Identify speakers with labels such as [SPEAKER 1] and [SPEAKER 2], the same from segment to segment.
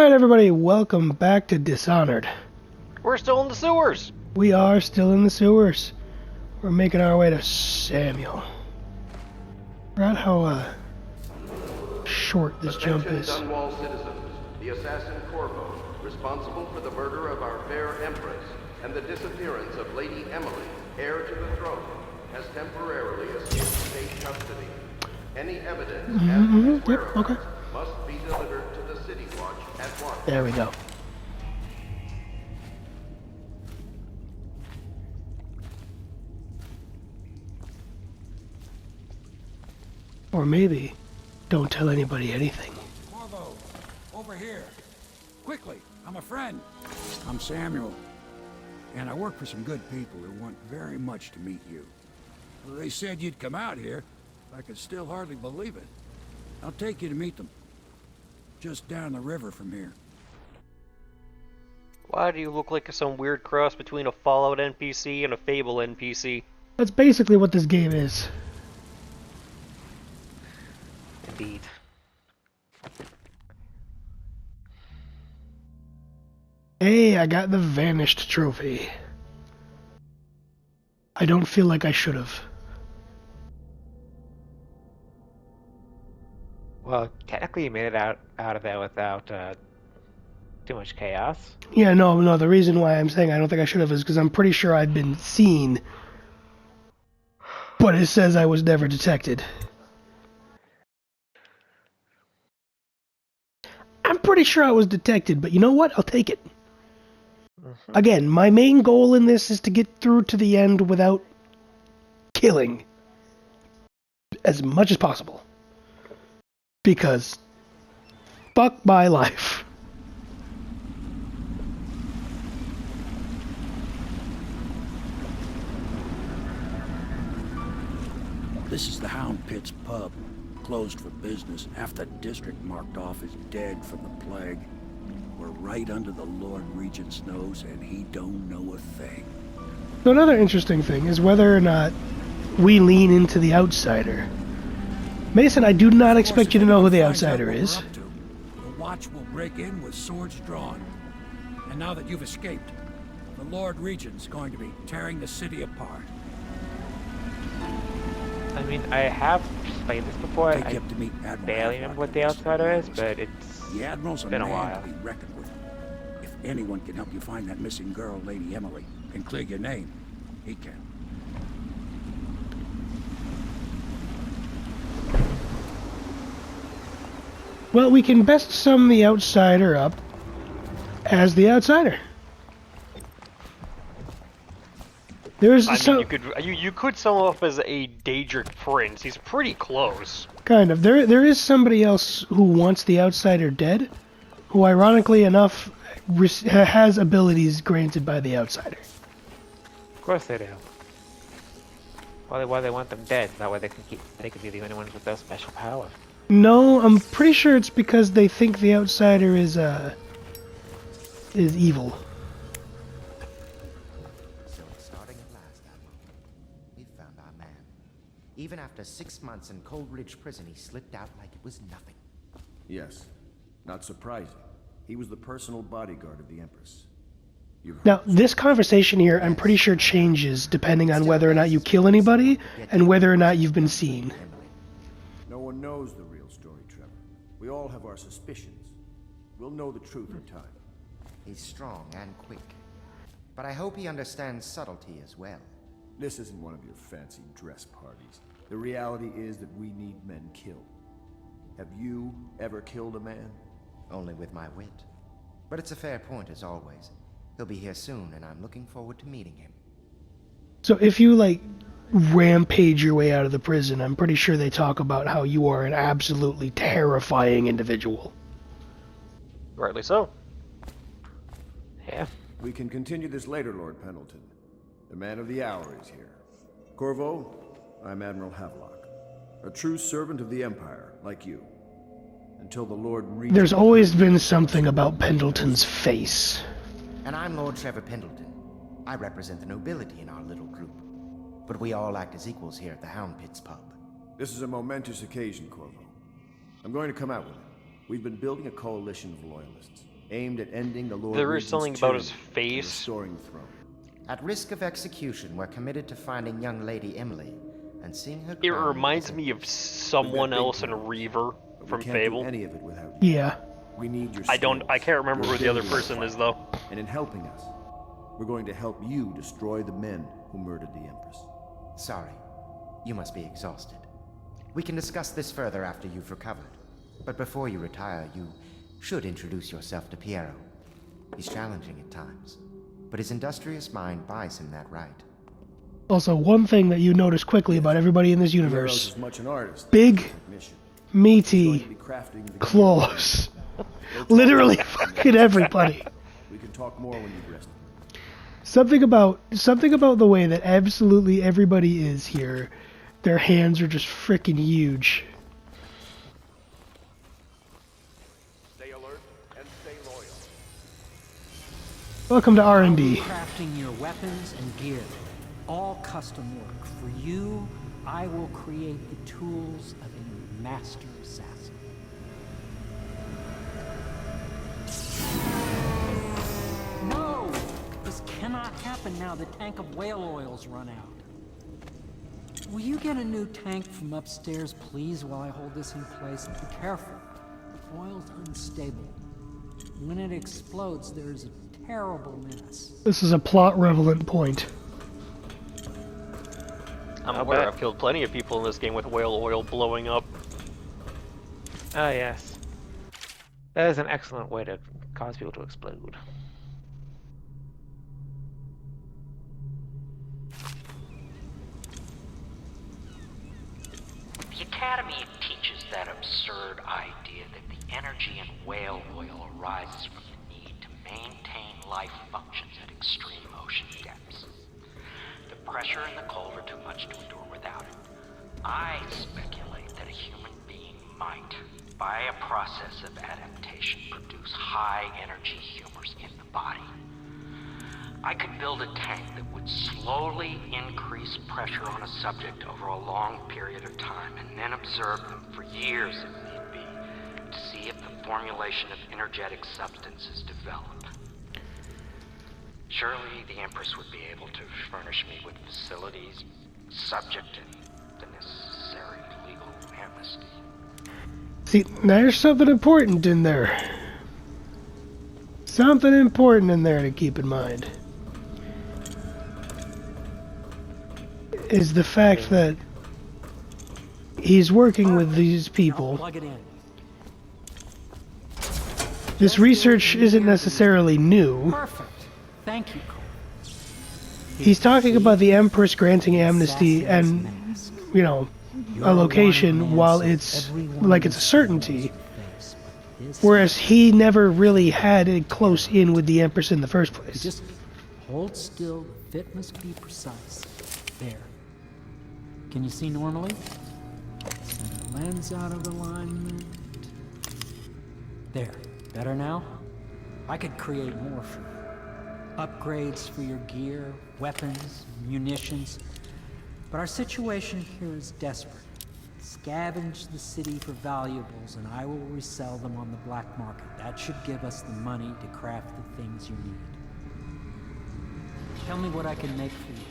[SPEAKER 1] Alright everybody, welcome back to Dishonored.
[SPEAKER 2] We're still in the sewers!
[SPEAKER 1] We are still in the sewers. We're making our way to Samuel. Forgot how short this jump is.
[SPEAKER 3] Dunwall citizens, the assassin Corvo, responsible for the murder of our fair empress and the disappearance of Lady Emily, heir to the throne, has temporarily escaped state custody. Any evidence as to his whereabouts must be delivered to the City Watch at once.
[SPEAKER 1] There we go. Or maybe, don't tell anybody anything.
[SPEAKER 4] Corvo, over here. Quickly, I'm a friend. I'm Samuel. And I work for some good people who want very much to meet you. They said you'd come out here. I could still hardly believe it. I'll take you to meet them. Just down the river from here.
[SPEAKER 2] Why do you look like some weird cross between a Fallout NPC and a Fable NPC?
[SPEAKER 1] That's basically what this game is.
[SPEAKER 2] Indeed.
[SPEAKER 1] Hey, I got the Vanished trophy. I don't feel like I should have.
[SPEAKER 5] Well, technically you made it out of there without too much chaos.
[SPEAKER 1] Yeah, no, the reason why I'm saying I don't think I should have is because I'm pretty sure I'd been seen. But it says I was never detected. I'm pretty sure I was detected, but you know what? I'll take it. Again, my main goal in this is to get through to the end without killing as much as possible. Because fuck my life.
[SPEAKER 4] This is the Hound Pits pub. Closed for business. Half the district marked off as dead from the plague. We're right under the Lord Regent's nose, and he don't know a thing.
[SPEAKER 1] So another interesting thing is whether or not we lean into the outsider. Mason, I do not expect you to know who the outsider is.
[SPEAKER 4] The Watch will break in with swords drawn. And now that you've escaped, the Lord Regent's going to be tearing the city apart.
[SPEAKER 5] I mean, I have played this before.
[SPEAKER 4] Take
[SPEAKER 5] I
[SPEAKER 4] you up to meet Admiral
[SPEAKER 5] barely
[SPEAKER 4] Havelock
[SPEAKER 5] remember what
[SPEAKER 4] and
[SPEAKER 5] the
[SPEAKER 4] Mr.
[SPEAKER 5] outsider is,
[SPEAKER 4] Williams.
[SPEAKER 5] but it's
[SPEAKER 4] The Admiral's a
[SPEAKER 5] been a
[SPEAKER 4] man
[SPEAKER 5] while.
[SPEAKER 4] to be reckoned with. If anyone can help you find that missing girl, Lady Emily, and clear your name, he can.
[SPEAKER 1] Well, we can best sum the outsider up as the outsider. There's
[SPEAKER 2] I
[SPEAKER 1] some
[SPEAKER 2] mean, you could sum him up as a Daedric prince. He's pretty close.
[SPEAKER 1] kind of there is somebody else who wants the outsider dead, who ironically enough has abilities granted by the outsider.
[SPEAKER 5] Of course they do. Why they want them dead? That way they can be the only ones with those special powers.
[SPEAKER 1] No, I'm pretty sure it's because they think the outsider is evil.
[SPEAKER 6] So it's starting at last, Admiral. We found our man. Even after 6 months in Cold Ridge Prison, he slipped out like it was nothing.
[SPEAKER 7] Yes. Not surprising. He was the personal bodyguard of the Empress.
[SPEAKER 1] Now, this conversation here, I'm pretty sure changes depending on whether or not you kill anybody and whether or not you've been seen.
[SPEAKER 7] No one knows the real story, Trevor. We all have our suspicions. We'll know the truth in time.
[SPEAKER 6] He's strong and quick. But I hope he understands subtlety as well.
[SPEAKER 7] This isn't one of your fancy dress parties. The reality is that we need men killed. Have you ever killed a man?
[SPEAKER 6] Only with my wit. But it's a fair point as always. He'll be here soon, and I'm looking forward to meeting him.
[SPEAKER 1] So if you, like, rampage your way out of the prison, I'm pretty sure they talk about how you are an absolutely terrifying individual.
[SPEAKER 2] Rightly so.
[SPEAKER 5] Yeah.
[SPEAKER 7] We can continue this later, Lord Pendleton. The man of the hour is here. Corvo, I'm Admiral Havelock. A true servant of the Empire, like you. Until the Lord Regent...
[SPEAKER 1] There's always been something about Pendleton's face.
[SPEAKER 6] And I'm Lord Trevor Pendleton. I represent the nobility in our little group. But we all act as equals here at the Hound Pits pub.
[SPEAKER 7] This is a momentous occasion, Corvo. I'm going to come out with it. We've been building a coalition of loyalists, aimed at ending the Lord
[SPEAKER 2] There is
[SPEAKER 7] Regent's
[SPEAKER 2] something about his
[SPEAKER 7] tyranny and
[SPEAKER 2] face.
[SPEAKER 7] restoring the throne.
[SPEAKER 6] At risk of execution, we're committed to finding young Lady Emily and seeing her
[SPEAKER 2] It
[SPEAKER 6] crowned
[SPEAKER 2] reminds
[SPEAKER 6] as a-
[SPEAKER 2] me of someone
[SPEAKER 7] big
[SPEAKER 2] else in
[SPEAKER 7] plans,
[SPEAKER 2] Reaver
[SPEAKER 7] But
[SPEAKER 2] from
[SPEAKER 7] we can't
[SPEAKER 2] Fable.
[SPEAKER 7] do any of it without you.
[SPEAKER 1] Yeah.
[SPEAKER 7] We need your
[SPEAKER 2] I
[SPEAKER 7] skills,
[SPEAKER 2] can't remember
[SPEAKER 7] your
[SPEAKER 2] who the other
[SPEAKER 7] ability to
[SPEAKER 2] person
[SPEAKER 7] fight.
[SPEAKER 2] is though.
[SPEAKER 7] And in helping us, we're going to help you destroy the men who murdered the Empress.
[SPEAKER 6] Sorry. You must be exhausted. We can discuss this further after you've recovered. But before you retire, you should introduce yourself to Piero. He's challenging at times, but his industrious mind buys him that right.
[SPEAKER 1] Also, one thing that you notice quickly about everybody in this
[SPEAKER 7] Piero's
[SPEAKER 1] universe:
[SPEAKER 7] as much an artist
[SPEAKER 1] big,
[SPEAKER 7] as a technician. He's going to
[SPEAKER 1] meaty
[SPEAKER 7] be crafting the
[SPEAKER 1] claws. Literally fucking everybody.
[SPEAKER 7] We can talk more when you've rested.
[SPEAKER 1] Something about the way that absolutely everybody is here. Their hands are just freaking huge.
[SPEAKER 3] Stay alert and stay loyal.
[SPEAKER 1] Welcome to R&D.
[SPEAKER 8] Crafting your weapons and gear, all custom work. For you, I will create the tools of a master assassin. No! This cannot happen now. The tank of whale oil's run out. Will you get a new tank from upstairs, please, while I hold this in place? And be careful. The oil's unstable. When it explodes, there's a terrible mess.
[SPEAKER 1] This is a plot-relevant point.
[SPEAKER 2] I'm
[SPEAKER 5] I'll
[SPEAKER 2] aware
[SPEAKER 5] bet.
[SPEAKER 2] I've killed plenty of people in this game with whale oil blowing up.
[SPEAKER 5] Oh, yes. That is an excellent way to cause people to explode.
[SPEAKER 9] The Academy teaches that absurd idea that the energy in whale oil arises from the need to maintain life functions at extreme ocean depths. The pressure and the cold are too much to endure without it. I speculate that a human being might, by a process of adaptation, produce high-energy humors in the body. I could build a tank that would slowly increase pressure on a subject over a long period of time and then observe them for years if need be to see if the formulation of energetic substances develop. Surely the Empress would be able to furnish me with facilities subject to the necessary legal amnesty.
[SPEAKER 1] See, there's something important in there. Something important in there to keep in mind. Is the fact that he's working with these people.
[SPEAKER 8] Plug it in.
[SPEAKER 1] This research isn't necessarily new.
[SPEAKER 8] Perfect. Thank you, Cole.
[SPEAKER 1] He's talking about the Empress granting amnesty and, you know, a location while it's like it's a certainty. Whereas he never really had a close in with the Empress in the first place.
[SPEAKER 8] Just hold still. The fit must be precise. There. Can you see normally? Center lens out of alignment. There. Better now? I could create more for you. Upgrades for your gear, weapons, munitions. But our situation here is desperate. Scavenge the city for valuables and I will resell them on the black market. That should give us the money to craft the things you need. Tell me what I can make for you.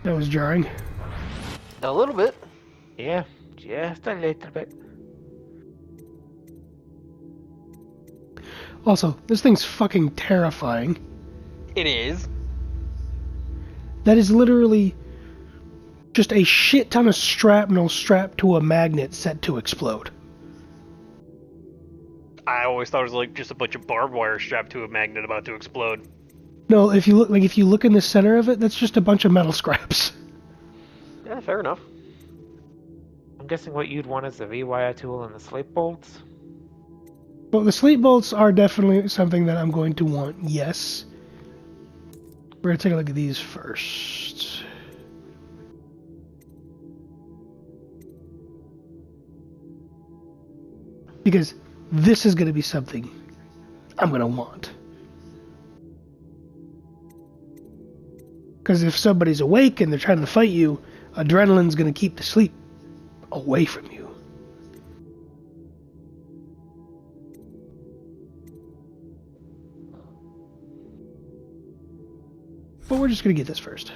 [SPEAKER 1] That was jarring.
[SPEAKER 2] A little bit.
[SPEAKER 5] Yeah, just a little bit.
[SPEAKER 1] Also, this thing's fucking terrifying.
[SPEAKER 2] It is.
[SPEAKER 1] That is literally just a shit ton of shrapnel strapped to a magnet set to explode.
[SPEAKER 2] I always thought it was like just a bunch of barbed wire strapped to a magnet about to explode.
[SPEAKER 1] No, if you look in the center of it, that's just a bunch of metal scraps.
[SPEAKER 2] Yeah, fair enough.
[SPEAKER 5] I'm guessing what you'd want is the rewire tool and the sleep bolts.
[SPEAKER 1] Well, the sleep bolts are definitely something that I'm going to want, yes. We're going to take a look at these first. Because this is going to be something I'm going to want. Because if somebody's awake and they're trying to fight you, adrenaline's going to keep the sleep away from you. But we're just gonna get this first.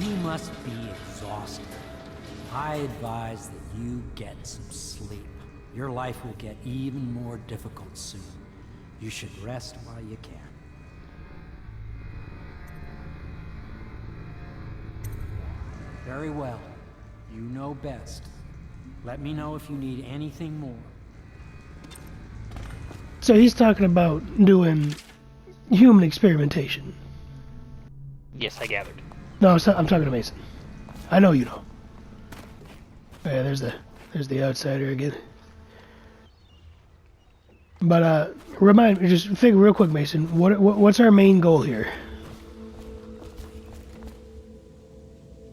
[SPEAKER 8] You must be exhausted. I advise that you get some sleep. Your life will get even more difficult soon. You should rest while you can. Very well. You know best. Let me know if you need anything more.
[SPEAKER 1] So he's talking about doing human experimentation.
[SPEAKER 2] Yes, I gathered.
[SPEAKER 1] No, I'm talking to Mason. I know you know. Yeah, there's the outsider again. But remind me, just think real quick, Mason. What's our main goal here?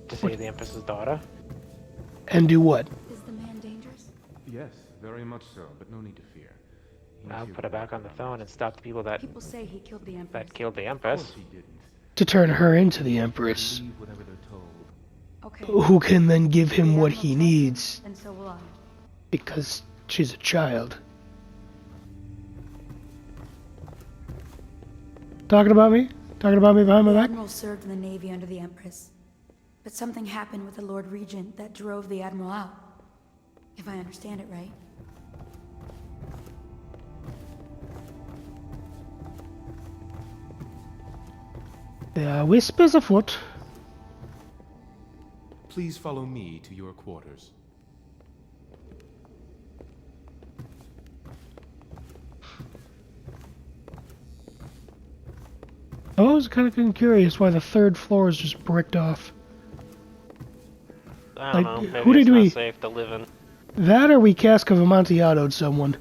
[SPEAKER 5] To save the Empress's daughter.
[SPEAKER 1] And do what?
[SPEAKER 10] Is the man dangerous?
[SPEAKER 11] Yes, very much so, but no need to fear.
[SPEAKER 5] I'll put her back on the throne and stop the people that
[SPEAKER 10] People say he killed the Empress.
[SPEAKER 5] that killed the Empress.
[SPEAKER 11] He didn't.
[SPEAKER 1] To turn her into the Empress,
[SPEAKER 11] Believe whatever they're told.
[SPEAKER 10] Okay.
[SPEAKER 1] who can then give him
[SPEAKER 10] The
[SPEAKER 1] what
[SPEAKER 10] Admiral
[SPEAKER 1] he
[SPEAKER 10] says,
[SPEAKER 1] needs,
[SPEAKER 10] and so will I.
[SPEAKER 1] because she's a child. Talking about me? Talking about me behind my
[SPEAKER 10] The
[SPEAKER 1] back?
[SPEAKER 10] Admiral served in the Navy under the Empress. But something happened with the Lord Regent that drove the Admiral out. If I understand it right.
[SPEAKER 1] There are whispers afoot.
[SPEAKER 11] Please follow me to your quarters.
[SPEAKER 1] I was kind of curious why the third floor is just bricked off.
[SPEAKER 2] I
[SPEAKER 1] Like,
[SPEAKER 2] don't know. Maybe
[SPEAKER 1] who
[SPEAKER 2] it's
[SPEAKER 1] did
[SPEAKER 2] not
[SPEAKER 1] we-
[SPEAKER 2] safe to live in.
[SPEAKER 1] That or we Cask of Amontillado someone.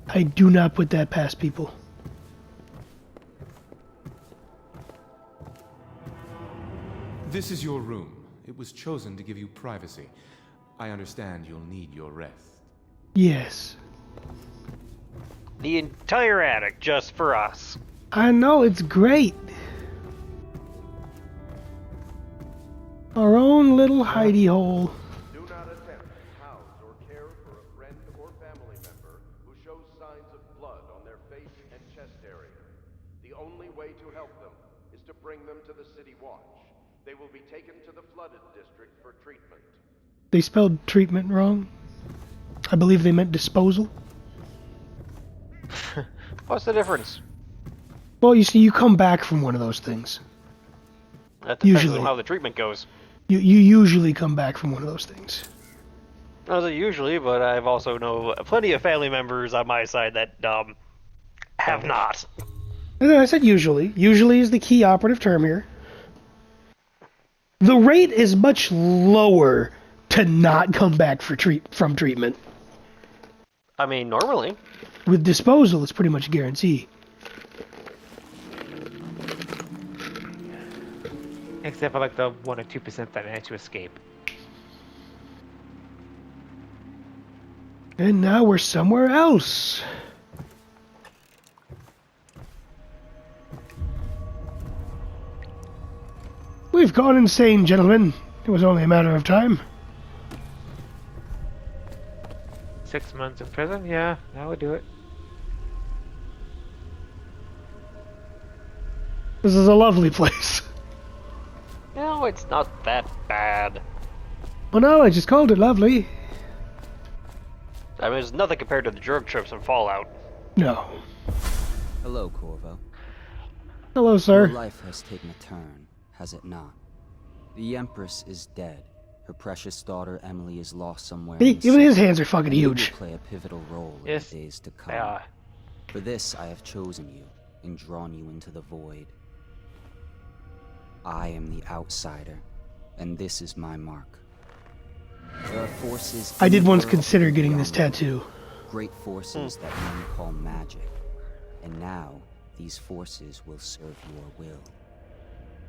[SPEAKER 1] I do not put that past people.
[SPEAKER 11] This is your room. It was chosen to give you privacy. I understand you'll need your rest.
[SPEAKER 1] Yes.
[SPEAKER 2] The entire attic just for us.
[SPEAKER 1] I know, it's great. Our own little hidey hole.
[SPEAKER 3] Do not attempt to house or care for a friend or family member who shows signs of blood on their face and chest area. The only way to help them is to bring them to the City Watch. They will be taken to the flooded district for treatment.
[SPEAKER 1] They spelled treatment wrong. I believe they meant disposal.
[SPEAKER 2] What's the difference?
[SPEAKER 1] Well, you see, you come back from one of those things.
[SPEAKER 2] That depends
[SPEAKER 1] Usually.
[SPEAKER 2] on how the treatment goes.
[SPEAKER 1] You usually come back from one of those things.
[SPEAKER 2] Not that usually, but I've also know plenty of family members on my side that have not.
[SPEAKER 1] And then I said usually. Usually is the key operative term here. The rate is much lower to not come back from treatment.
[SPEAKER 2] I mean, normally.
[SPEAKER 1] With disposal, it's pretty much a guarantee.
[SPEAKER 5] Except for like the 1 or 2% that manage to escape.
[SPEAKER 1] And now we're somewhere else. We've gone insane, gentlemen. It was only a matter of time.
[SPEAKER 5] 6 months in prison? Yeah, that would do it.
[SPEAKER 1] This is a lovely place.
[SPEAKER 2] No, it's not that bad.
[SPEAKER 1] Well, no, I just called it lovely.
[SPEAKER 2] I mean, it's nothing compared to the drug trips and Fallout.
[SPEAKER 1] No.
[SPEAKER 12] Hello, Corvo.
[SPEAKER 1] Hello, sir.
[SPEAKER 12] Your life has taken a turn, has it not? The Empress is dead. Her precious daughter Emily is lost somewhere. in the
[SPEAKER 1] Even his
[SPEAKER 12] sea,
[SPEAKER 1] hands are fucking
[SPEAKER 12] and you
[SPEAKER 1] huge.
[SPEAKER 12] will play a pivotal role
[SPEAKER 5] Yes,
[SPEAKER 12] in the days to come.
[SPEAKER 5] they are.
[SPEAKER 12] For this, I have chosen you and drawn you into the void. I am the outsider, and this is my mark. There are forces.
[SPEAKER 1] I
[SPEAKER 12] in
[SPEAKER 1] did
[SPEAKER 12] the
[SPEAKER 1] once
[SPEAKER 12] world
[SPEAKER 1] consider getting
[SPEAKER 12] beyond
[SPEAKER 1] this tattoo.
[SPEAKER 12] great forces that men call magic. And now, these forces will serve your will.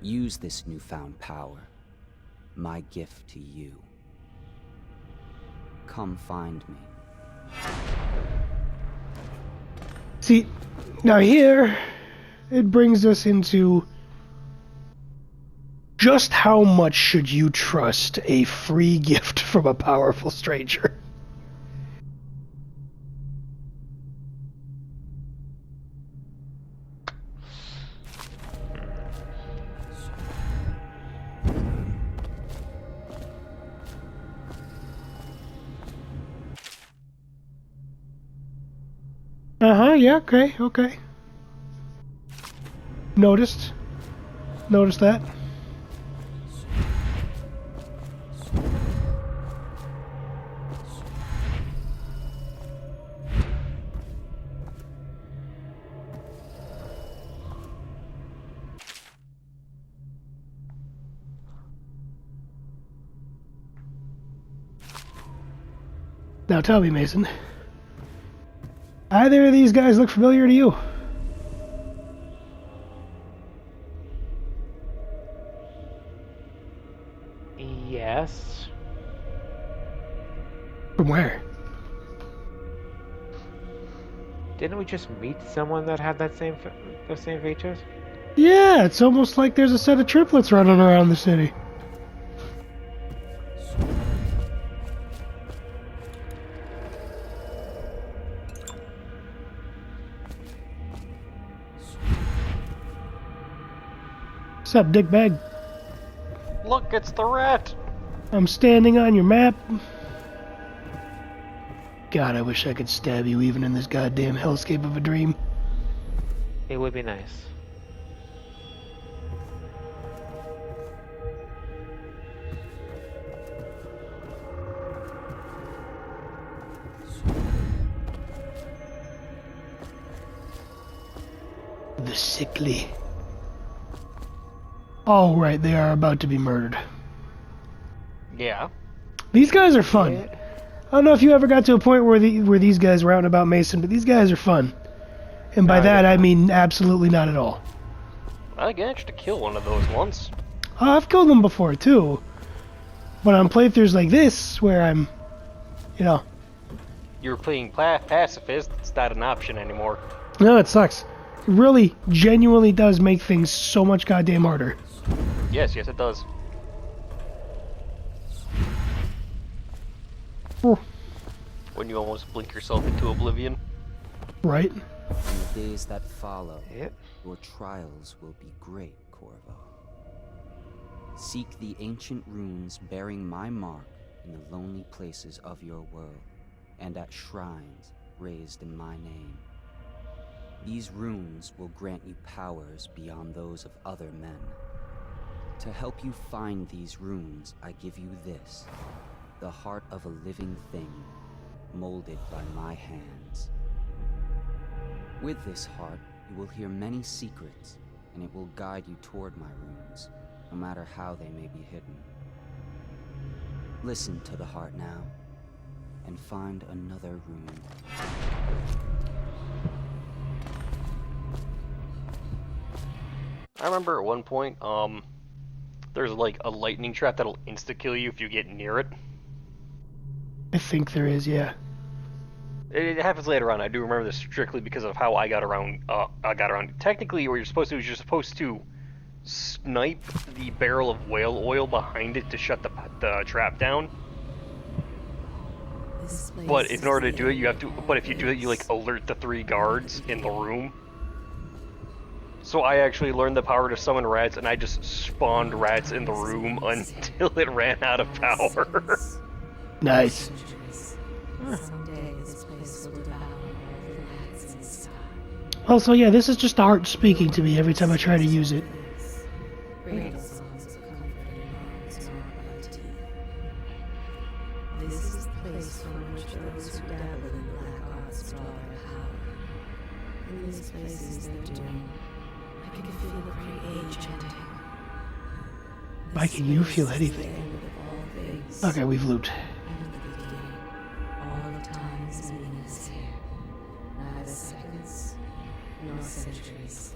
[SPEAKER 12] Use this newfound power. My gift to you. Come find me.
[SPEAKER 1] See, now here, it brings us into just how much should you trust a free gift from a powerful stranger? Uh-huh, yeah, okay. Noticed that. Now tell me, Mason, either of these guys look familiar to you?
[SPEAKER 5] Yes.
[SPEAKER 1] From where?
[SPEAKER 5] Didn't we just meet someone that had those same features?
[SPEAKER 1] Yeah, it's almost like there's a set of triplets running around the city. What's up, dickbag?
[SPEAKER 2] Look, it's the rat!
[SPEAKER 1] I'm standing on your map. God, I wish I could stab you even in this goddamn hellscape of a dream.
[SPEAKER 5] It would be nice.
[SPEAKER 1] The sickly. Oh, right, they are about to be murdered.
[SPEAKER 2] Yeah.
[SPEAKER 1] These guys are fun.
[SPEAKER 2] Yeah.
[SPEAKER 1] I don't know if you ever got to a point where these guys were out and about Mason, but these guys are fun. And by that, I mean absolutely not at all.
[SPEAKER 2] I managed to kill one of those once.
[SPEAKER 1] Oh, I've killed them before, too. But on playthroughs like this, where I'm, you know...
[SPEAKER 2] You're playing pacifist, it's not an option anymore.
[SPEAKER 1] No, it sucks. It really, genuinely does make things so much goddamn harder.
[SPEAKER 2] Yes, it does. When you almost blink yourself into oblivion.
[SPEAKER 1] Right.
[SPEAKER 12] In the days that follow, your trials will be great, Corvo. Seek the ancient runes bearing my mark in the lonely places of your world, and at shrines raised in my name. These runes will grant you powers beyond those of other men. To help you find these runes, I give you this, the heart of a living thing, molded by my hands. With this heart, you will hear many secrets, and it will guide you toward my runes, no matter how they may be hidden. Listen to the heart now, and find another rune.
[SPEAKER 2] I remember at one point, there's like a lightning trap that'll insta-kill you if you get near it.
[SPEAKER 1] I think there is, yeah.
[SPEAKER 2] It happens later on. I do remember this strictly because of how I got around. Technically, what you're supposed to do is you're supposed to snipe the barrel of whale oil behind it to shut the trap down. But in order to do it, you have to. But if you do it, you like alert the 3 guards in the room. So I actually learned the power to summon rats, and I just spawned rats in the room until it ran out of power.
[SPEAKER 1] Nice. Also, yeah, this is just the heart speaking to me every time I try to use it.
[SPEAKER 13] This is the place from which those who dabble in black arts draw their power. In these places they're doomed. I can feel the great age ending.
[SPEAKER 1] Why can you feel anything? Okay, we've looped.
[SPEAKER 13] All of time is meaningless here. Neither seconds nor centuries.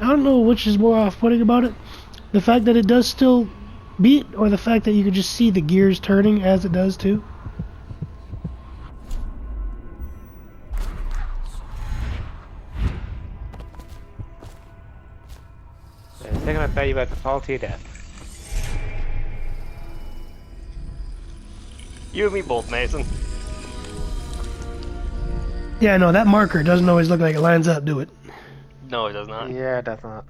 [SPEAKER 1] I don't know which is more off-putting about it. The fact that it does still beat, or the fact that you can just see the gears turning as it does too.
[SPEAKER 5] The second I bet you about to fall to your death.
[SPEAKER 2] You and me both, Mason.
[SPEAKER 1] Yeah, no, that marker doesn't always look like it lines up, do it?
[SPEAKER 2] No, it does not.
[SPEAKER 5] Yeah, it does not.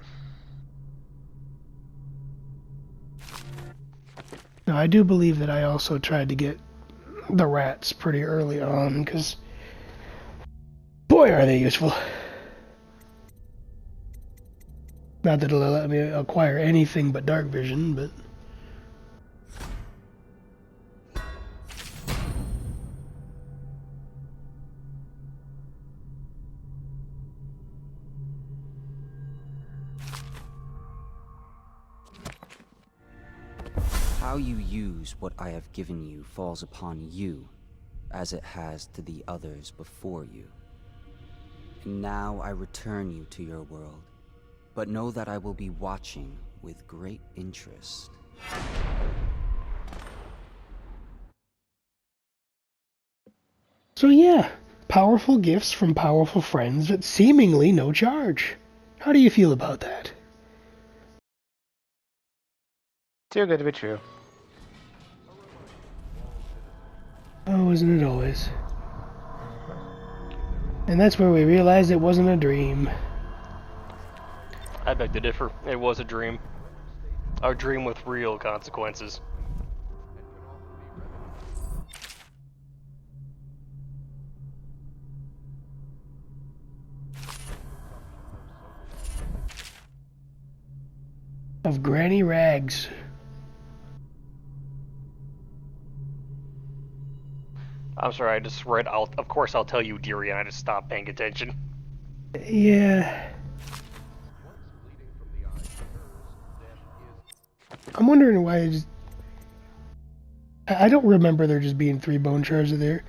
[SPEAKER 1] No, I do believe that I also tried to get the rats pretty early on, because boy, are they useful. Not that it'll let me acquire anything but dark vision, but...
[SPEAKER 12] How you use what I have given you falls upon you, as it has to the others before you. And now I return you to your world, but know that I will be watching with great interest.
[SPEAKER 1] So yeah, powerful gifts from powerful friends at seemingly no charge. How do you feel about that?
[SPEAKER 5] Too good to be true.
[SPEAKER 1] Oh, isn't it always? And that's where we realized it wasn't a dream.
[SPEAKER 2] I beg to differ. It was a dream. A dream with real consequences.
[SPEAKER 1] Of Granny Rags.
[SPEAKER 2] I'm sorry, I just read out. Of course, I'll tell you, dearie, and I just stopped paying attention.
[SPEAKER 1] Yeah. I'm wondering why I just... I don't remember there just being 3 bone shards there.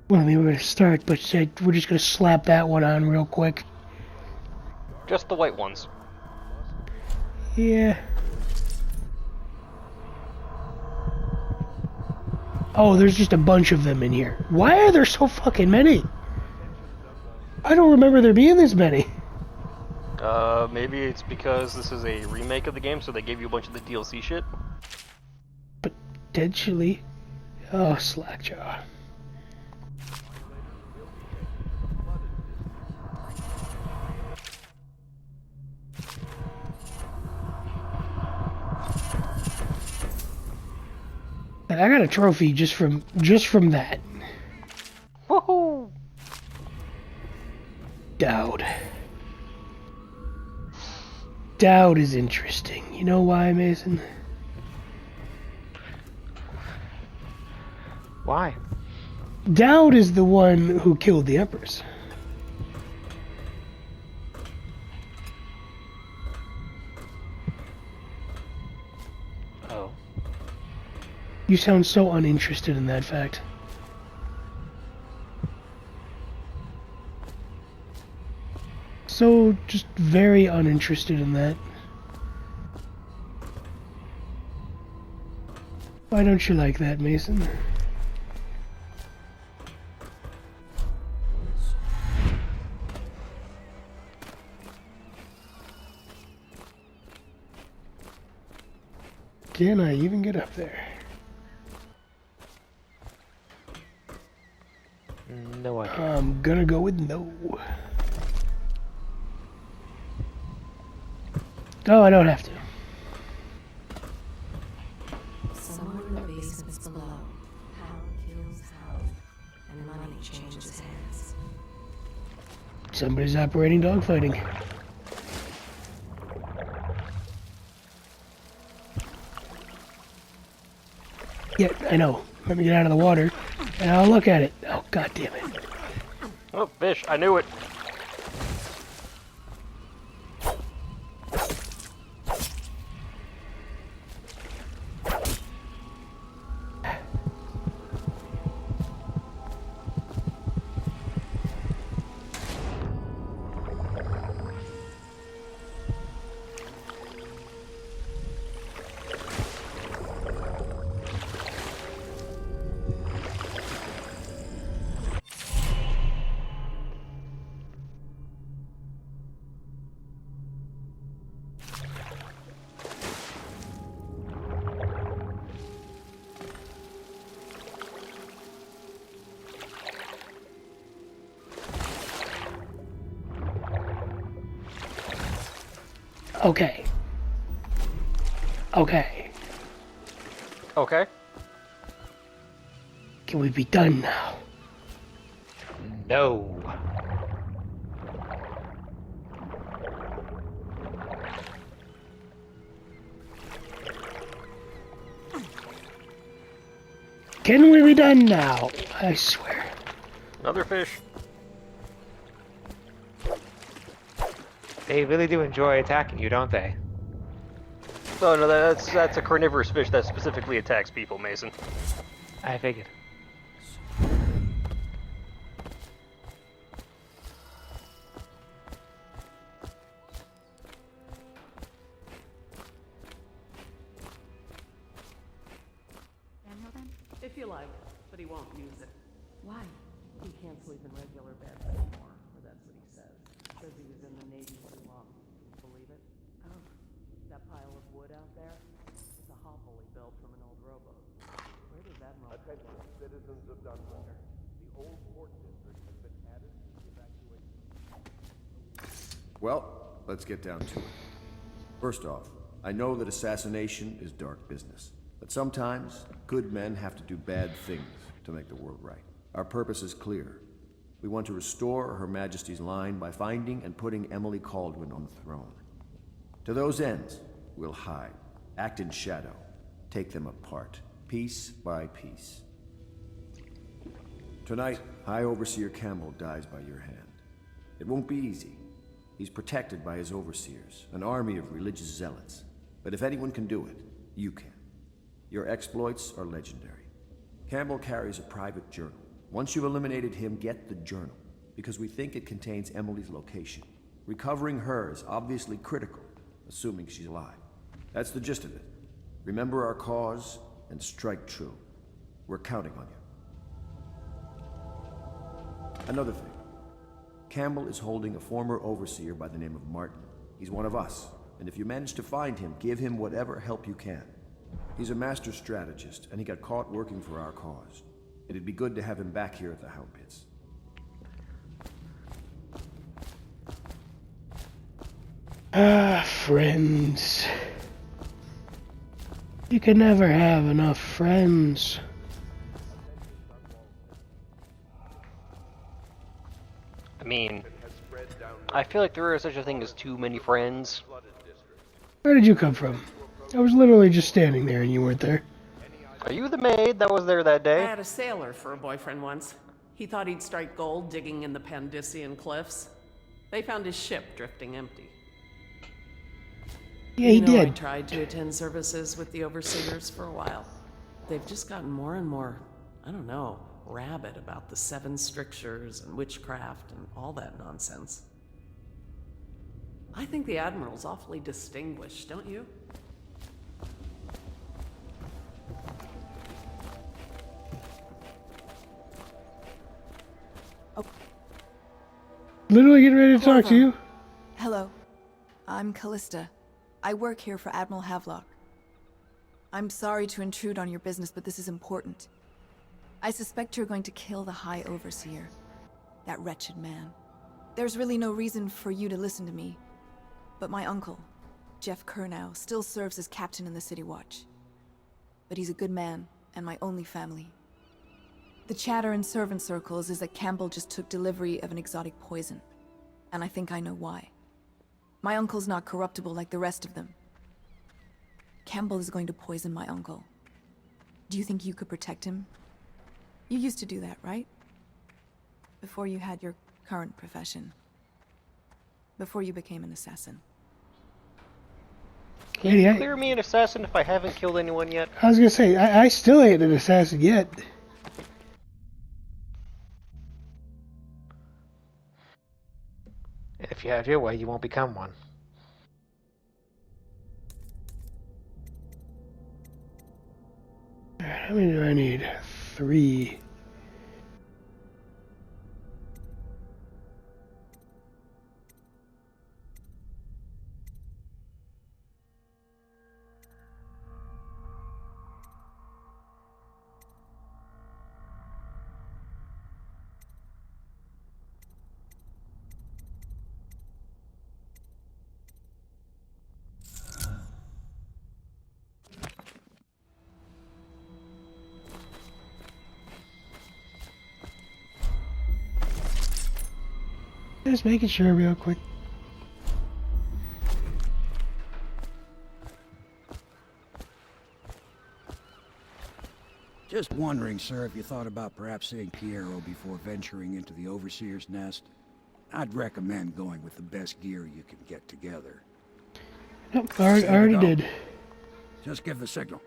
[SPEAKER 1] Well, I mean, we're gonna start, but we're just gonna slap that one on real quick.
[SPEAKER 2] Just the white ones.
[SPEAKER 1] Yeah. Oh, there's just a bunch of them in here. Why are there so fucking many? I don't remember there being this many.
[SPEAKER 2] Maybe it's because this is a remake of the game, so they gave you a bunch of the DLC shit.
[SPEAKER 1] Potentially. Oh, slackjaw. And I got a trophy just from that.
[SPEAKER 2] Woohoo!
[SPEAKER 1] Dowd. Dowd is interesting. You know why, Mason?
[SPEAKER 5] Why?
[SPEAKER 1] Dowd is the one who killed the Empress.
[SPEAKER 2] Oh.
[SPEAKER 1] You sound so uninterested in that fact. So, just very uninterested in that. Why don't you like that, Mason? Can I even get up there?
[SPEAKER 5] No idea.
[SPEAKER 1] I'm gonna go with no. Oh, I don't have to.
[SPEAKER 13] Somewhere in the basements below, power kills power, and money changes hands.
[SPEAKER 1] Somebody's operating dogfighting. Yeah, I know. Let me get out of the water, and I'll look at it. Oh, god damn it.
[SPEAKER 2] Oh, fish! I knew it.
[SPEAKER 1] Okay. Okay.
[SPEAKER 2] Okay.
[SPEAKER 1] Can we be done now?
[SPEAKER 5] No.
[SPEAKER 1] Can we be done now? I swear.
[SPEAKER 2] Another fish.
[SPEAKER 5] They really do enjoy attacking you, don't they?
[SPEAKER 2] Oh no, that's a carnivorous fish that specifically attacks people, Mason.
[SPEAKER 5] I figured.
[SPEAKER 10] Daniel, then?
[SPEAKER 14] If you like, but he won't use it.
[SPEAKER 10] Why?
[SPEAKER 14] He can't sleep in regular beds anymore, or that's what he says. Says he was in the Navy too long. Believe it?
[SPEAKER 10] Oh.
[SPEAKER 14] That pile of wood out there is a hovel he built from an old rowboat. Where does Admiral...
[SPEAKER 3] Attention, citizens of Dunware. The old port district has been added to the evacuation.
[SPEAKER 7] Well, let's get down to it. First off, I know that assassination is dark business. But sometimes, good men have to do bad things to make the world right. Our purpose is clear. We want to restore Her Majesty's line by finding and putting Emily Kaldwin on the throne. To those ends, we'll hide, act in shadow, take them apart, piece by piece. Tonight, High Overseer Campbell dies by your hand. It won't be easy. He's protected by his overseers, an army of religious zealots. But if anyone can do it, you can. Your exploits are legendary. Campbell carries a private journal. Once you've eliminated him, get the journal, because we think it contains Emily's location. Recovering her is obviously critical, assuming she's alive. That's the gist of it. Remember our cause, and strike true. We're counting on you. Another thing. Campbell is holding a former overseer by the name of Martin. He's one of us, and if you manage to find him, give him whatever help you can. He's a master strategist, and he got caught working for our cause. It'd be good to have him back here at the Hound Pits.
[SPEAKER 1] Ah, friends. You can never have enough friends.
[SPEAKER 2] I mean, I feel like there is such a thing as too many friends.
[SPEAKER 1] Where did you come from? I was literally just standing there and you weren't there.
[SPEAKER 2] Are you the maid that was there that
[SPEAKER 14] I
[SPEAKER 2] day?
[SPEAKER 14] had a sailor for a boyfriend once. He thought he'd strike gold digging in the Pandician cliffs. They found his ship drifting empty.
[SPEAKER 1] Yeah, he
[SPEAKER 14] I
[SPEAKER 1] did.
[SPEAKER 14] tried to attend services with the overseers for a while. They've just gotten more and more, I don't know, rabid about the 7 strictures and witchcraft and all that nonsense. I think the Admiral's awfully distinguished, don't you?
[SPEAKER 1] Literally getting ready to talk to you.
[SPEAKER 15] Hello. I'm Callista. I work here for Admiral Havelock. I'm sorry to intrude on your business, but this is important. I suspect you're going to kill the High Overseer. That wretched man. There's really no reason for you to listen to me. But my uncle, Jeff Kernow, still serves as captain in the City Watch. But he's a good man, and my only family. The chatter in servant circles is that Campbell just took delivery of an exotic poison. And I think I know why. My uncle's not corruptible like the rest of them. Campbell is going to poison my uncle. Do you think you could protect him? You used to do that, right? Before you had your current profession. Before you became an assassin.
[SPEAKER 1] Lady,
[SPEAKER 2] Clear me an assassin if I haven't killed anyone yet.
[SPEAKER 1] I was gonna say, I still ain't an assassin yet.
[SPEAKER 5] If you have your way, you won't become one.
[SPEAKER 1] How many do I need? 3. Just making sure real quick.
[SPEAKER 4] Just wondering, sir, if you thought about perhaps seeing Piero before venturing into the Overseer's nest. I'd recommend going with the best gear you can get together.
[SPEAKER 1] Yep, I already did.
[SPEAKER 4] Just give the signal.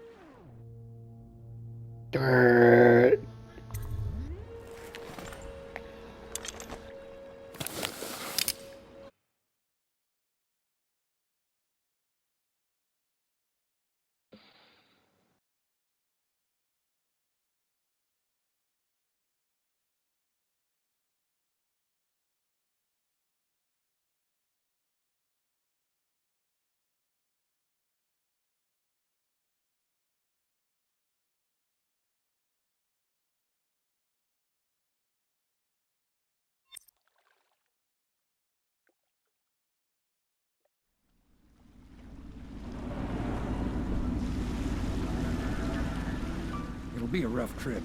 [SPEAKER 4] It'll be a rough trip.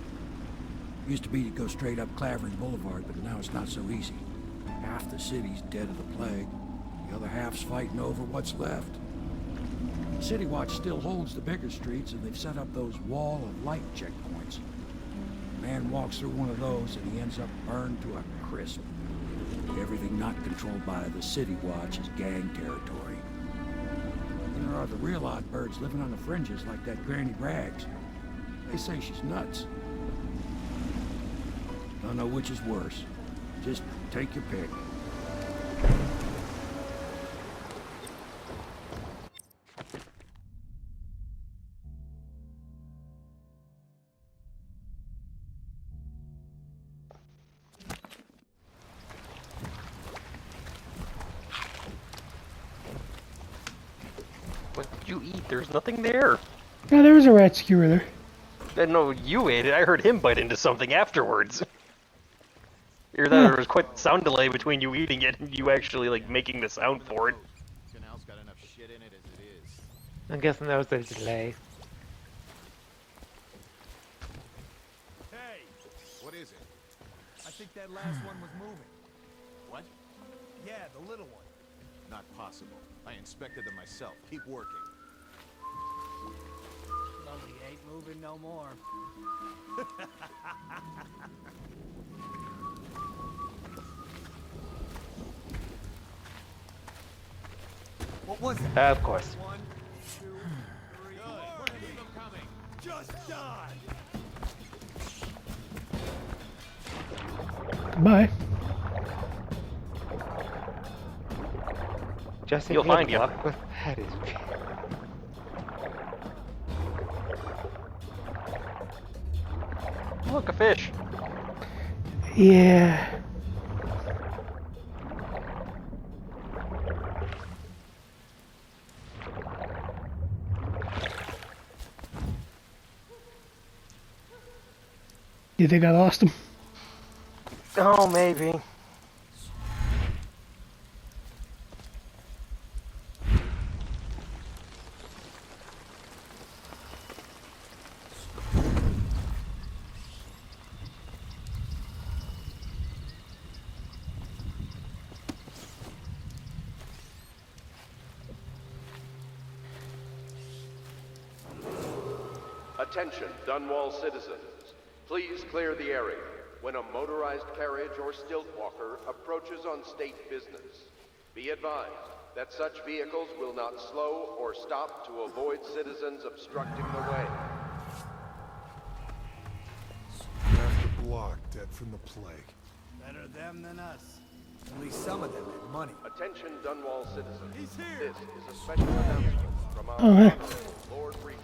[SPEAKER 4] Used to be to go straight up Clavering Boulevard, but now it's not so easy. Half the city's dead of the plague. The other half's fighting over what's left. City Watch still holds the bigger streets, and they've set up those wall of light checkpoints. A man walks through one of those, and he ends up burned to a crisp. Everything not controlled by the City Watch is gang territory. Then there are the real odd birds living on the fringes like that Granny Rags. They say she's nuts. Don't know which is worse. Just take your pick.
[SPEAKER 2] What did you eat? There's nothing there.
[SPEAKER 1] Yeah, there was a rat skewer there.
[SPEAKER 2] No, you ate it. I heard him bite into something afterwards. There was quite a sound delay between you eating it and you actually, like, making the sound for it.
[SPEAKER 5] I'm guessing that was the delay.
[SPEAKER 16] Hey! What is it? I think that last one was moving. What? Yeah, the little one. Not possible. I inspected them myself. Keep working.
[SPEAKER 17] Lovely ain't moving no more.
[SPEAKER 16] What was it?
[SPEAKER 5] Of course.
[SPEAKER 16] 1, 2, 3. Good. Keep them coming. Just die.
[SPEAKER 1] Bye.
[SPEAKER 5] Jesse,
[SPEAKER 2] You'll find you.
[SPEAKER 5] That is.
[SPEAKER 2] Look, a fish.
[SPEAKER 1] Yeah. You think I lost him?
[SPEAKER 2] Oh, maybe.
[SPEAKER 3] Attention, Dunwall citizens. Please clear the area when a motorized carriage or stilt walker approaches on state business. Be advised that such vehicles will not slow or stop to avoid citizens obstructing the way.
[SPEAKER 16] Half the block dead from the plague.
[SPEAKER 17] Better them than us. At least some of them had money.
[SPEAKER 3] Attention, Dunwall citizens.
[SPEAKER 17] He's here.
[SPEAKER 3] This is a special announcement from our
[SPEAKER 1] Oh,
[SPEAKER 3] Lord Regent.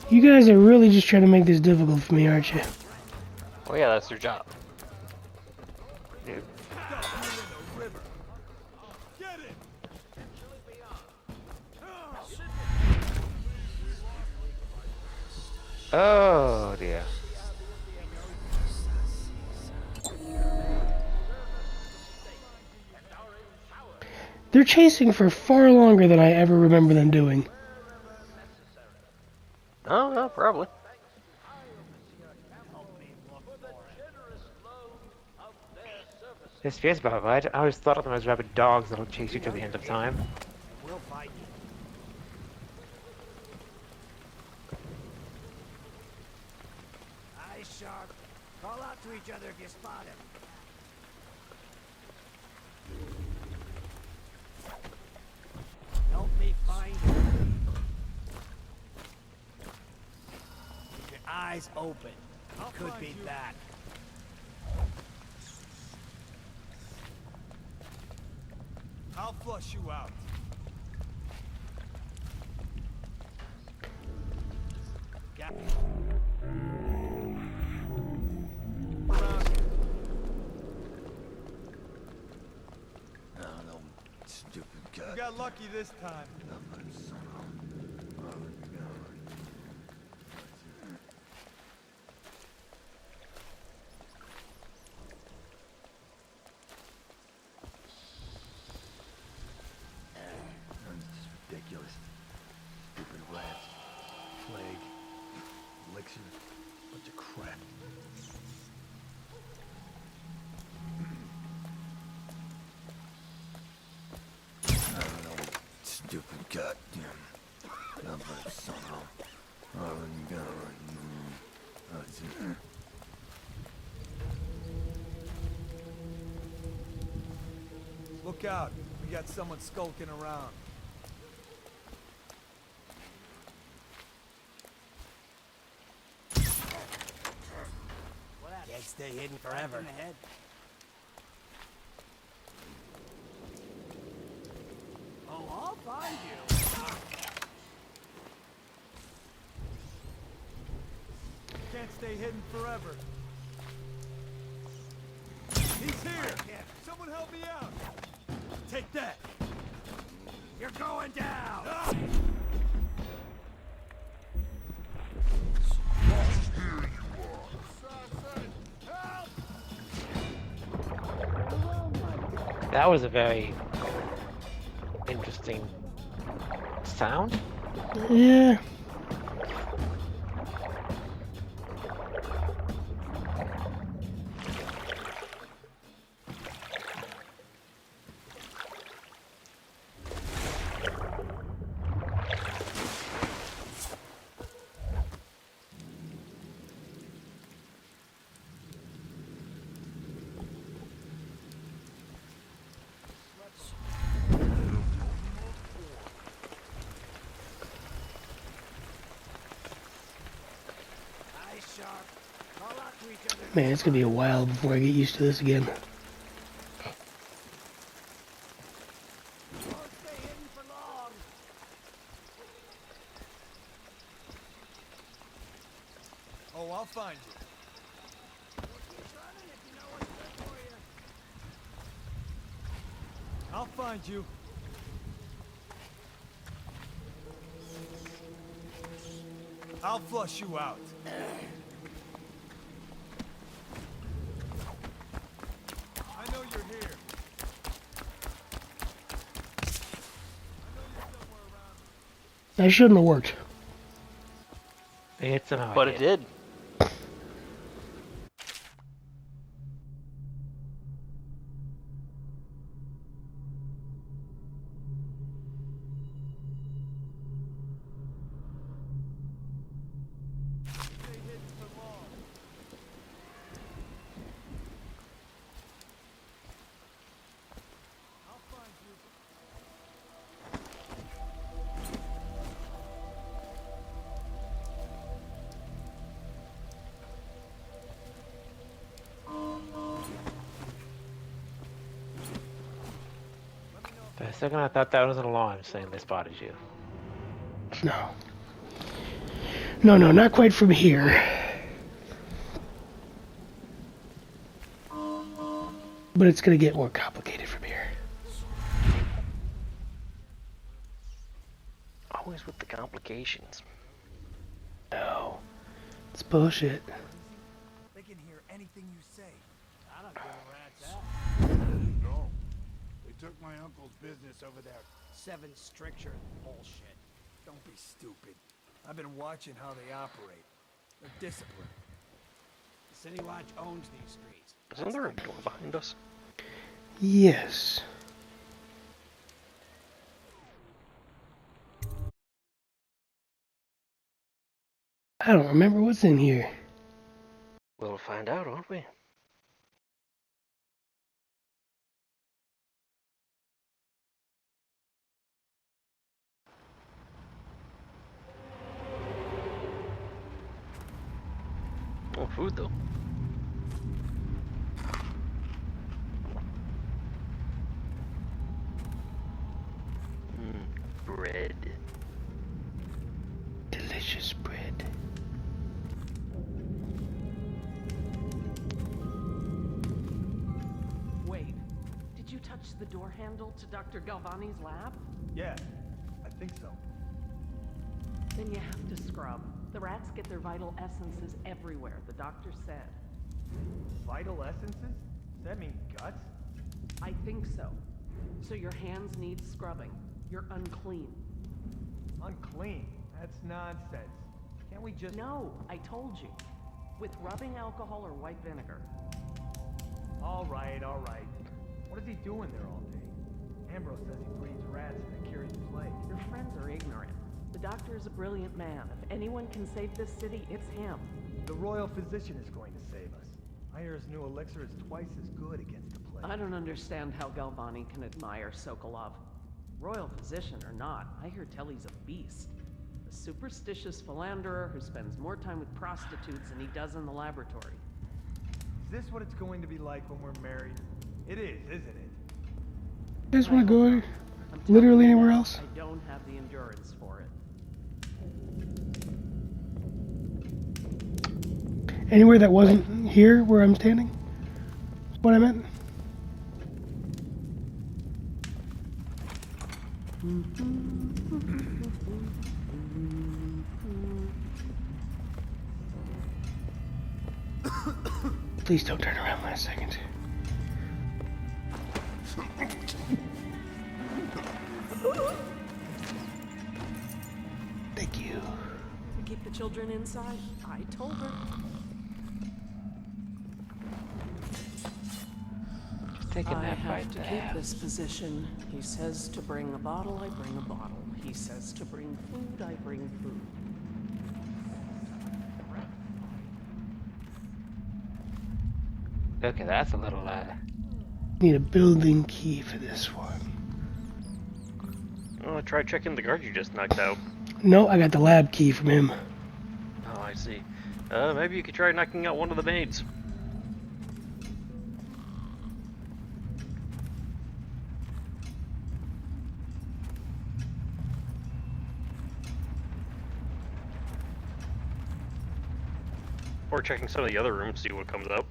[SPEAKER 1] You guys are really just trying to make this difficult for me, aren't you?
[SPEAKER 2] Well, yeah, that's their job.
[SPEAKER 5] Dude. Oh dear.
[SPEAKER 1] They're chasing for far longer than I ever remember them doing.
[SPEAKER 2] Oh, no, probably.
[SPEAKER 5] This feels about right. I always thought of them as rabid dogs that'll chase you to the end of time.
[SPEAKER 17] We'll find you. Eyes sharp. Call out to each other if you spot him. Help me find him. Keep your eyes open. Could be that.
[SPEAKER 16] I'll flush you out.
[SPEAKER 17] Yeah.
[SPEAKER 16] No, stupid guy. You got lucky this time. Ridiculous. Stupid rats. Plague. Elixir. Bunch of crap. I don't know. Stupid goddamn. Number somehow. Look out. We got someone skulking around.
[SPEAKER 17] Can't stay hidden forever. Oh, I'll find you.
[SPEAKER 16] Can't stay hidden forever. He's here! Someone help me out! Take that!
[SPEAKER 17] You're going down!
[SPEAKER 16] Ah!
[SPEAKER 5] That was a very interesting sound.
[SPEAKER 1] Yeah. Man, it's gonna be a while before I get used to this again.
[SPEAKER 16] Oh, I'll find you. I'll find you. I'll flush you out. I know you're here.
[SPEAKER 1] That shouldn't have worked.
[SPEAKER 5] It's an
[SPEAKER 2] But it did.
[SPEAKER 5] For a second, I thought that was an alarm saying they spotted you.
[SPEAKER 1] No. No, not quite from here. But it's gonna get more complicated from here.
[SPEAKER 2] Always with the complications.
[SPEAKER 1] No. It's bullshit.
[SPEAKER 17] They can hear anything you say. I don't give a rat's ass.
[SPEAKER 18] No. They took my uncle's business over there.
[SPEAKER 17] 7 stricture bullshit.
[SPEAKER 16] Don't be stupid. I've been watching how they operate. They're disciplined.
[SPEAKER 17] The City Watch owns these streets.
[SPEAKER 2] Isn't there a door behind us?
[SPEAKER 1] Yes. I don't remember what's in here.
[SPEAKER 2] We'll find out, won't we? Oh, food though. Bread.
[SPEAKER 1] Delicious bread.
[SPEAKER 14] Wait, did you touch the door handle to Dr. Galvani's lab?
[SPEAKER 17] Yeah, I think so.
[SPEAKER 14] Then you have to scrub. The rats get their vital essences everywhere, the doctor said.
[SPEAKER 17] Vital essences? Does that mean guts?
[SPEAKER 14] I think so. So your hands need scrubbing. You're unclean.
[SPEAKER 17] Unclean? That's nonsense. Can't we just...
[SPEAKER 14] No, I told you. With rubbing alcohol or white vinegar.
[SPEAKER 17] All right, all right. What is he doing there all day? Ambrose says he breeds rats that carry the plague.
[SPEAKER 14] Your friends are ignorant. The doctor is a brilliant man. If anyone can save this city, it's him.
[SPEAKER 17] The royal physician is going to save us. I hear his new elixir is twice as good against the plague.
[SPEAKER 14] I don't understand how Galvani can admire Sokolov. Royal physician or not, I hear tell he's a beast. A superstitious philanderer who spends more time with prostitutes than he does in the laboratory.
[SPEAKER 17] Is this what it's going to be like when we're married? It is, isn't it?
[SPEAKER 1] You guys want to go literally anywhere else?
[SPEAKER 14] I don't have the endurance for it.
[SPEAKER 1] Anywhere that wasn't here where I'm standing? That's what I meant. Please don't turn around last second. Thank you.
[SPEAKER 14] Keep the children inside. I told her.
[SPEAKER 5] Taking
[SPEAKER 14] I
[SPEAKER 5] that
[SPEAKER 14] have
[SPEAKER 5] right
[SPEAKER 14] to
[SPEAKER 5] there.
[SPEAKER 14] keep this position. He says to bring a bottle, I bring a bottle. He says to bring food, I bring food.
[SPEAKER 5] Okay, that's a little
[SPEAKER 1] Need a building key for this one.
[SPEAKER 2] Oh, try checking the guard you just knocked out.
[SPEAKER 1] No, I got the lab key from him.
[SPEAKER 2] Oh, I see. Maybe you could try knocking out one of the maids. Or checking some of the other rooms, see what comes up.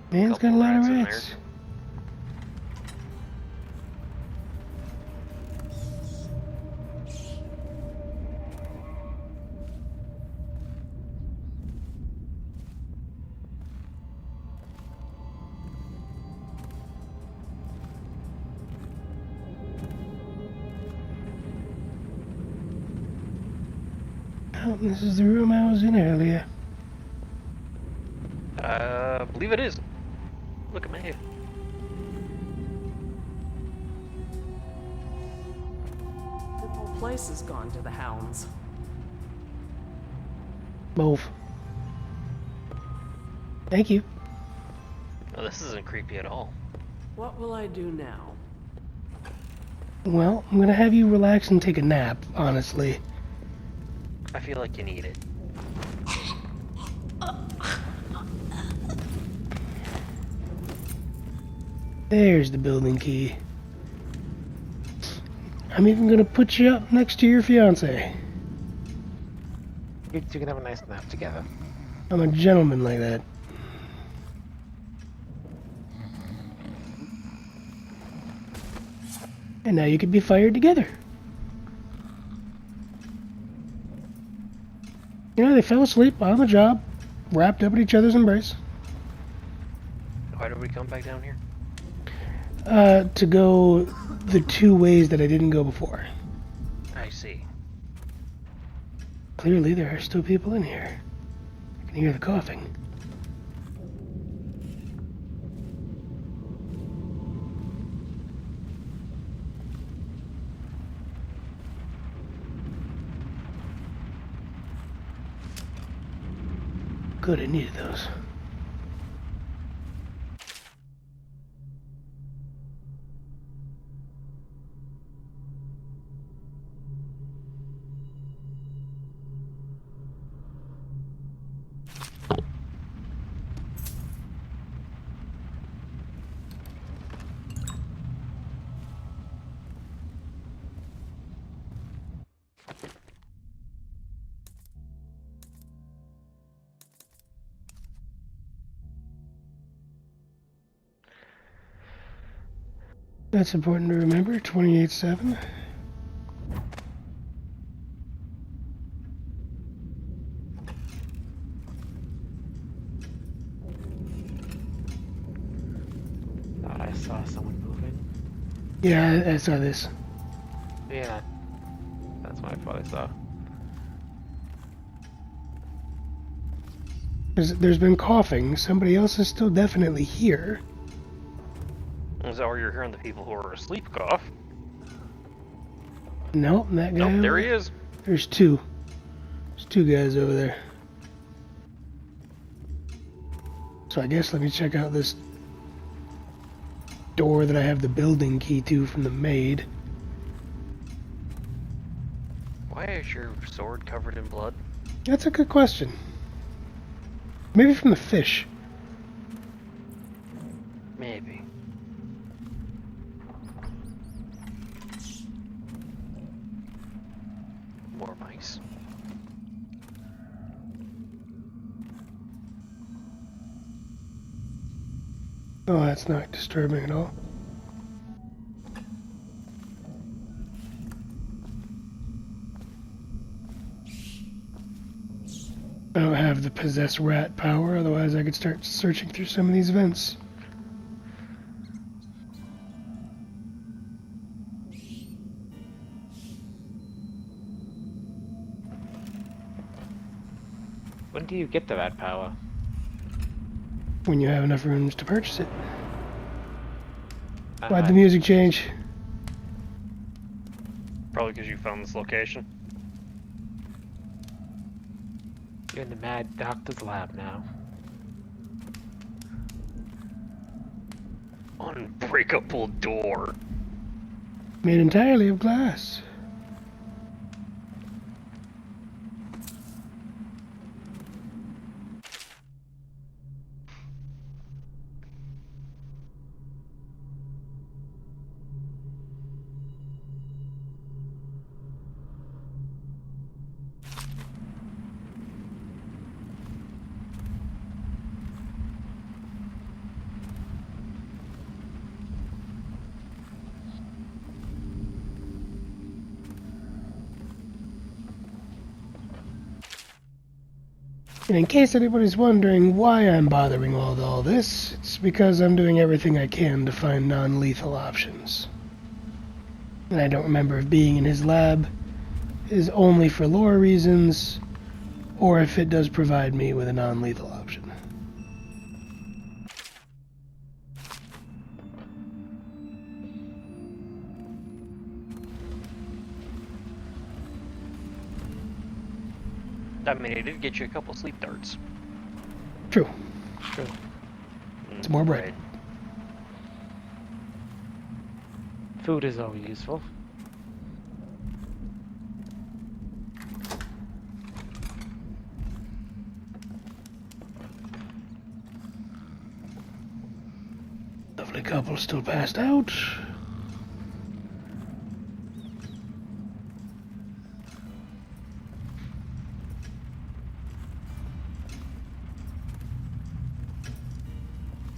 [SPEAKER 1] Man's got a lot of
[SPEAKER 2] in
[SPEAKER 1] rats. Oh, this is the room I was in earlier.
[SPEAKER 2] I believe it is. Look at my hair.
[SPEAKER 14] The whole place has gone to the hounds.
[SPEAKER 1] Both. Thank you.
[SPEAKER 2] Oh, this isn't creepy at all.
[SPEAKER 14] What will I do now?
[SPEAKER 1] Well, I'm gonna have you relax and take a nap, honestly.
[SPEAKER 2] I feel like you need it.
[SPEAKER 1] There's the building key. I'm even gonna put you up next to your fiance.
[SPEAKER 5] You two can have a nice nap together.
[SPEAKER 1] I'm a gentleman like that. And now you could be fired together. You know, they fell asleep on the job, wrapped up in each other's embrace.
[SPEAKER 2] Why did we come back down here?
[SPEAKER 1] To go the two ways that I didn't go before.
[SPEAKER 2] I see.
[SPEAKER 1] Clearly, there are still people in here. I can hear the coughing. good, I needed those. That's important to remember, 28/7.
[SPEAKER 5] Thought I saw someone moving.
[SPEAKER 1] Yeah, I saw this.
[SPEAKER 5] Yeah, that's what I thought I saw.
[SPEAKER 1] There's been coughing. Somebody else is still definitely here.
[SPEAKER 2] Is that where you're hearing the people who are asleep cough?
[SPEAKER 1] Nope, that guy.
[SPEAKER 2] Nope, there he is.
[SPEAKER 1] There's two. There's two guys over there. So I guess let me check out this door that I have the building key to from the maid.
[SPEAKER 2] Why is your sword covered in blood?
[SPEAKER 1] That's a good question. Maybe from the fish.
[SPEAKER 2] Maybe. More mice.
[SPEAKER 1] Oh, that's not disturbing at all. I don't have the possess rat power, otherwise I could start searching through some of these vents.
[SPEAKER 5] When do you get to that power?
[SPEAKER 1] When you have enough rooms to purchase it. Why'd the music change?
[SPEAKER 2] Probably because you found this location.
[SPEAKER 5] You're in the mad doctor's lab now.
[SPEAKER 2] Unbreakable door.
[SPEAKER 1] Made entirely of glass. And in case anybody's wondering why I'm bothering all this, it's because I'm doing everything I can to find non-lethal options. And I don't remember if being in his lab is only for lore reasons, or if it does provide me with a non-lethal option.
[SPEAKER 2] I mean, it did get you a couple sleep darts.
[SPEAKER 1] True. True. It's more bread.
[SPEAKER 2] Right.
[SPEAKER 5] Food is always useful.
[SPEAKER 1] Lovely couple still passed out.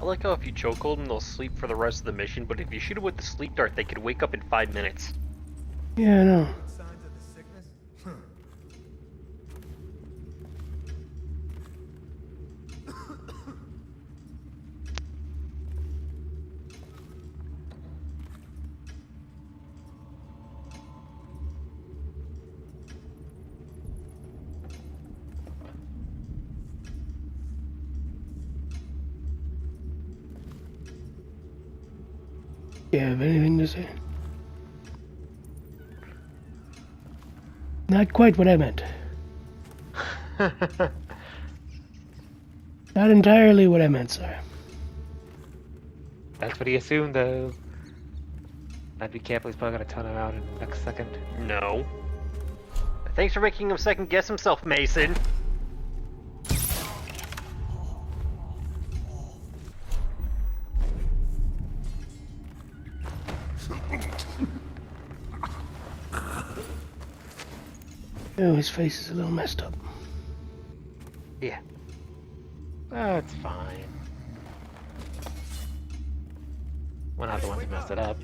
[SPEAKER 2] I like how if you chokehold them, they'll sleep for the rest of the mission, but if you shoot them with the sleep dart, they could wake up in 5 minutes.
[SPEAKER 1] Yeah, I know. You have anything to say? Not quite what I meant. Not entirely what I meant, sir.
[SPEAKER 5] That's what he assumed, though. I'd be careful, he's probably gonna turn around in the next second.
[SPEAKER 2] No. Thanks for making him second guess himself, Mason.
[SPEAKER 1] Oh, his face is a little messed up.
[SPEAKER 2] Yeah.
[SPEAKER 5] That's fine. We're not the ones who messed it up.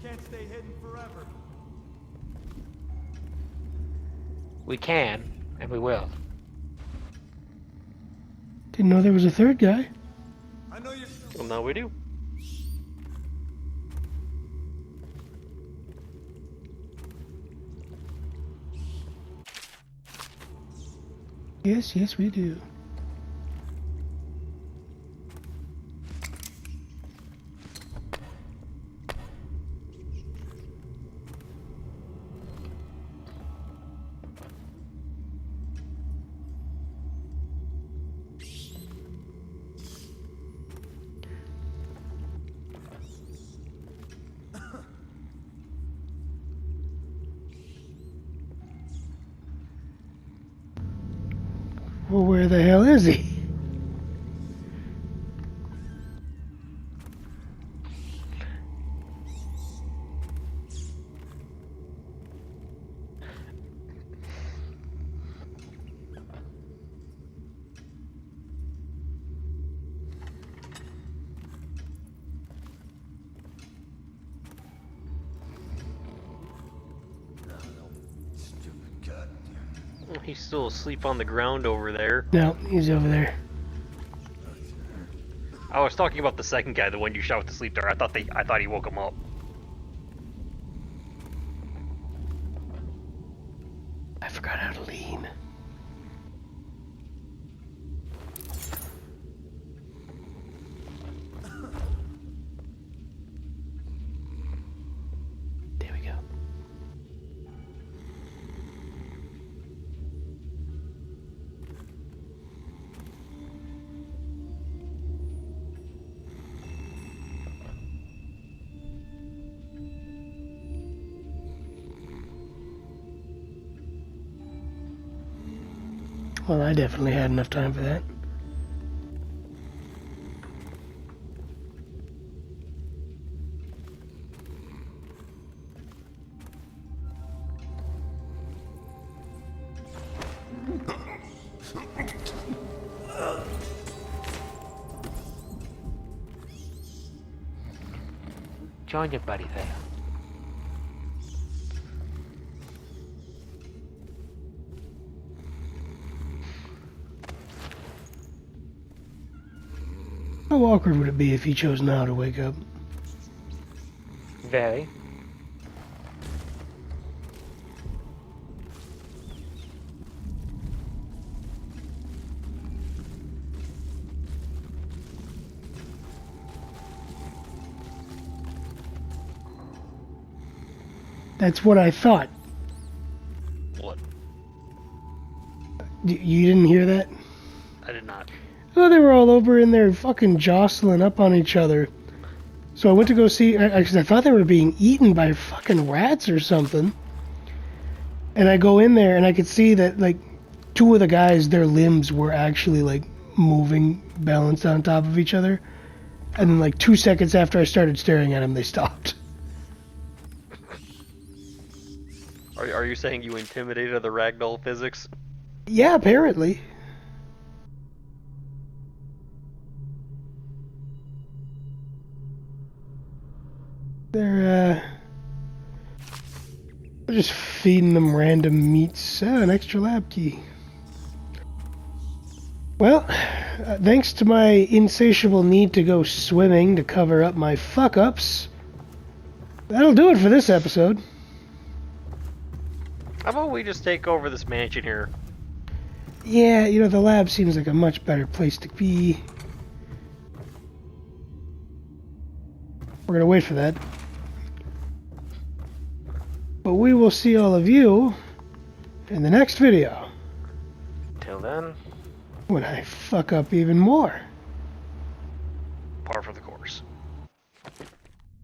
[SPEAKER 17] Can't stay hidden forever.
[SPEAKER 5] We can, and we will.
[SPEAKER 1] Didn't know there was a third guy.
[SPEAKER 17] I know you're.
[SPEAKER 2] Well, now we do.
[SPEAKER 1] Yes, yes, we do. Well, where the hell is he?
[SPEAKER 2] He's still asleep on the ground over there.
[SPEAKER 1] No, he's over there.
[SPEAKER 2] I was talking about the second guy, the one you shot with the sleep dart. I thought he woke him up.
[SPEAKER 1] I forgot how to lean. There we go. Well, I definitely had enough time for that.
[SPEAKER 5] Join your buddy there.
[SPEAKER 1] How awkward would it be if he chose now to wake up?
[SPEAKER 5] Very.
[SPEAKER 1] That's what I thought.
[SPEAKER 2] What?
[SPEAKER 1] You didn't hear that?
[SPEAKER 2] I did not.
[SPEAKER 1] Oh, they were all over in there fucking jostling up on each other. So I went to go see, because I thought they were being eaten by fucking rats or something. And I go in there and I could see that, like, two of the guys, their limbs were actually, like, moving, balanced on top of each other. And then, like, 2 seconds after I started staring at them, they stopped.
[SPEAKER 2] Are you saying you intimidated the ragdoll physics?
[SPEAKER 1] Yeah, apparently. They're just feeding them random meats. An extra lab key. Well, thanks to my insatiable need to go swimming to cover up my fuck-ups, that'll do it for this episode.
[SPEAKER 2] How about we just take over this mansion here?
[SPEAKER 1] Yeah, you know, the lab seems like a much better place to be. We're gonna wait for that. But we will see all of you in the next video.
[SPEAKER 5] Till then.
[SPEAKER 1] When I fuck up even more.
[SPEAKER 2] Par for the